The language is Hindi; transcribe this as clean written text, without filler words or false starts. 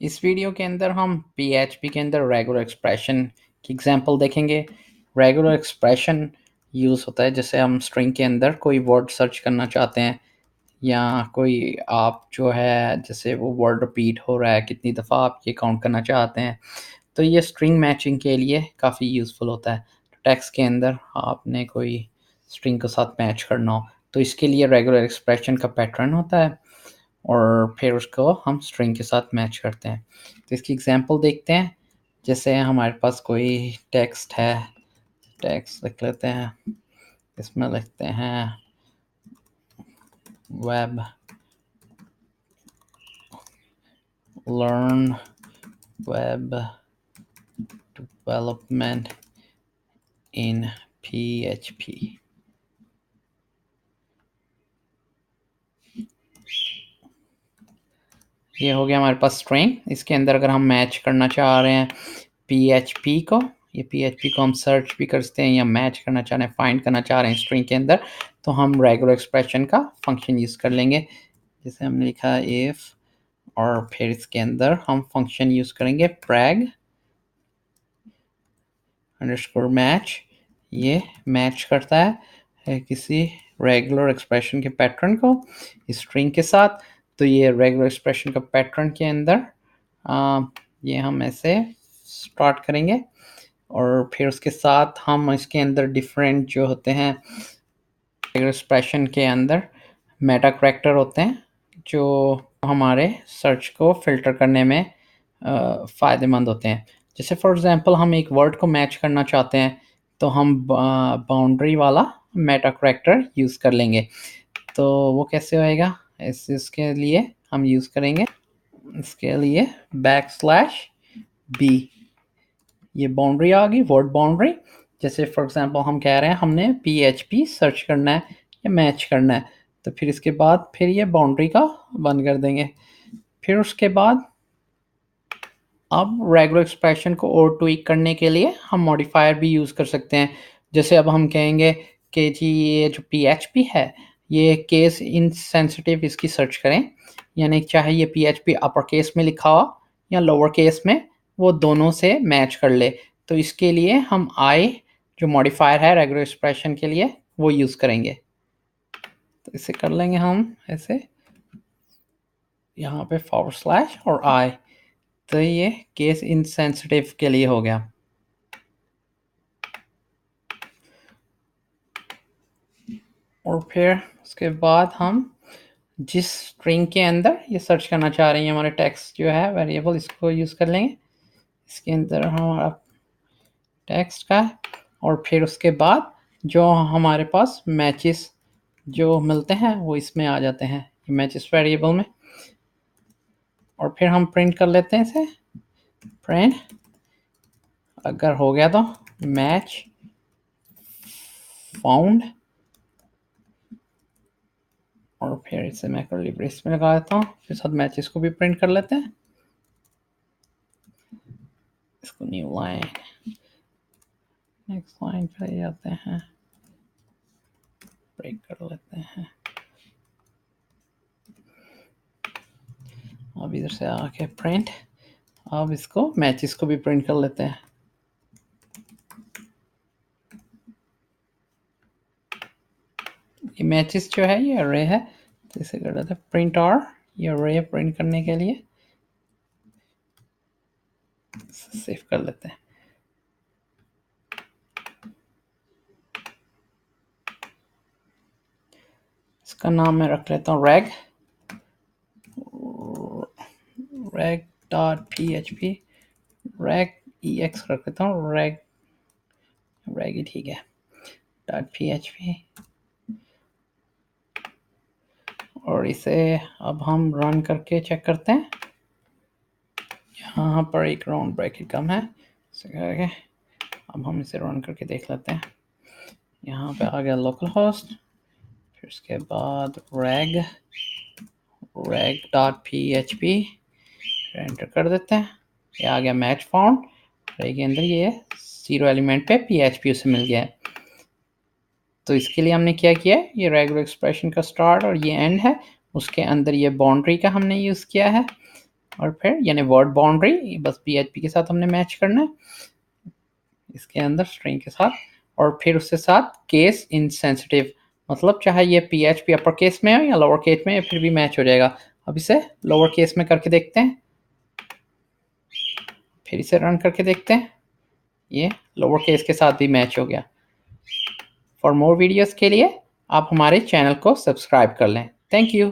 इस वीडियो के अंदर हम PHP के अंदर रेगुलर एक्सप्रेशन की एग्जांपल देखेंगे। रेगुलर एक्सप्रेशन यूज़ होता है जैसे हम स्ट्रिंग के अंदर कोई वर्ड सर्च करना चाहते हैं या कोई आप जो है जैसे वो वर्ड रिपीट हो रहा है कितनी दफ़ा आप ये काउंट करना चाहते हैं, तो ये स्ट्रिंग मैचिंग के लिए काफ़ी यूज़फुल होता है। टेक्स्ट के अंदर आपने कोई स्ट्रिंग के साथ मैच करना हो तो इसके लिए रेगुलर एक्सप्रेशन का पैटर्न होता है और फिर उसको हम स्ट्रिंग के साथ मैच करते हैं। तो इसकी एग्जांपल देखते हैं। जैसे हमारे पास कोई टेक्स्ट है, टेक्स्ट लिख लेते हैं, इसमें लिखते हैं web learn web development in PHP। ये हो गया हमारे पास स्ट्रिंग। इसके अंदर अगर हम मैच करना चाह रहे हैं PHP को, ये PHP को हम सर्च भी कर सकते हैं या मैच करना चाह रहे हैं, फाइंड करना चाह रहे हैं स्ट्रिंग के अंदर, तो हम रेगुलर एक्सप्रेशन का फंक्शन यूज़ कर लेंगे। जैसे हमने लिखा इफ़ और फिर इसके अंदर हम फंक्शन यूज़ करेंगे prag अंडरस्कोर मैच। ये मैच करता है किसी रेगुलर एक्सप्रेशन के पैटर्न को स्ट्रिंग के साथ। तो ये रेगुलर एक्सप्रेशन का पैटर्न के अंदर ये हम ऐसे स्टार्ट करेंगे और फिर उसके साथ हम इसके अंदर डिफरेंट जो होते हैं रेगुलर एक्सप्रेशन के अंदर मेटा करैक्टर होते हैं जो हमारे सर्च को फिल्टर करने में फ़ायदेमंद होते हैं। जैसे फॉर एग्जांपल हम एक वर्ड को मैच करना चाहते हैं तो हम बाउंड्री वाला मेटा करैक्टर यूज़ कर लेंगे। तो वो कैसे होएगा, इसके लिए हम यूज़ करेंगे इसके लिए \b। ये बाउंड्री आ गई, वर्ड बाउंड्री। जैसे फॉर एग्जांपल हम कह रहे हैं हमने PHP सर्च करना है या मैच करना है, तो फिर इसके बाद फिर ये बाउंड्री का बंद कर देंगे। फिर उसके बाद अब रेगुलर एक्सप्रेशन को और ट्वीक करने के लिए हम मॉडिफायर भी यूज़ कर सकते हैं। जैसे अब हम कहेंगे कि जी ये जो PHP है ये केस इनसेंसिटिव इसकी सर्च करें, यानी चाहे ये PHP अपर केस में लिखा हो या लोअर केस में, वो दोनों से मैच कर ले। तो इसके लिए हम आई जो मॉडिफायर है रेगुलर एक्सप्रेशन के लिए वो यूज़ करेंगे। तो इसे कर लेंगे हम ऐसे, यहाँ पे / और आई। तो ये केस इनसेंसिटिव के लिए हो गया। और फिर उसके बाद हम जिस स्ट्रिंग के अंदर ये सर्च करना चाह रहे हैं हमारे टेक्स्ट जो है वेरिएबल, इसको यूज़ कर लेंगे। इसके अंदर हमारा टेक्स्ट का और फिर उसके बाद जो हमारे पास मैचेस जो मिलते हैं वो इसमें आ जाते हैं मैचेस वेरिएबल में। और फिर हम प्रिंट कर लेते हैं इसे, प्रिंट अगर हो गया तो मैच फाउंड, और फिर इसे मैं कर्ली ब्रेस में लगा देता हूँ। फिर साथ मैचेस को भी प्रिंट कर लेते हैं। इसको न्यू लाइन, नेक्स्ट लाइन पे जाते हैं, ब्रेक कर लेते हैं। अब इधर से आके प्रिंट, अब इसको मैचेस को भी प्रिंट कर लेते हैं। ये मैचेस जो है ये अरे है, तो इसे कर देते हैं प्रिंट और ये अरे प्रिंट करने के लिए सेव कर लेते हैं। इसका नाम मैं रख लेता हूँ reg.php, reg ex रख लेता हूँ, reg ही ठीक है .php। और इसे अब हम रन करके चेक करते हैं। यहाँ पर एक राउंड ब्रैकेट कम है, अब हम इसे रन करके देख लेते हैं। यहाँ पे आ गया लोकल होस्ट, फिर उसके बाद reg.php एंटर कर देते हैं। ये आ गया मैच फाउंड, रैग के अंदर ये 0 एलिमेंट पे PHP उसे मिल गया है। तो इसके लिए हमने क्या किया है, ये रेगुलर एक्सप्रेशन का स्टार्ट और ये एंड है, उसके अंदर ये बाउंड्री का हमने यूज़ किया है। और फिर यानी वर्ड बाउंड्री बस PHP के साथ हमने मैच करना है इसके अंदर स्ट्रिंग के साथ, और फिर उसके साथ केस इनसेंसिटिव, मतलब चाहे ये PHP अपर केस में हो या लोअर केस में, फिर भी मैच हो जाएगा। अब इसे लोअर केस में करके देखते हैं, फिर इसे रन करके देखते हैं, ये लोअर केस के साथ भी मैच हो गया। फॉर मोर वीडियोस के लिए आप हमारे चैनल को सब्सक्राइब कर लें। Thank you.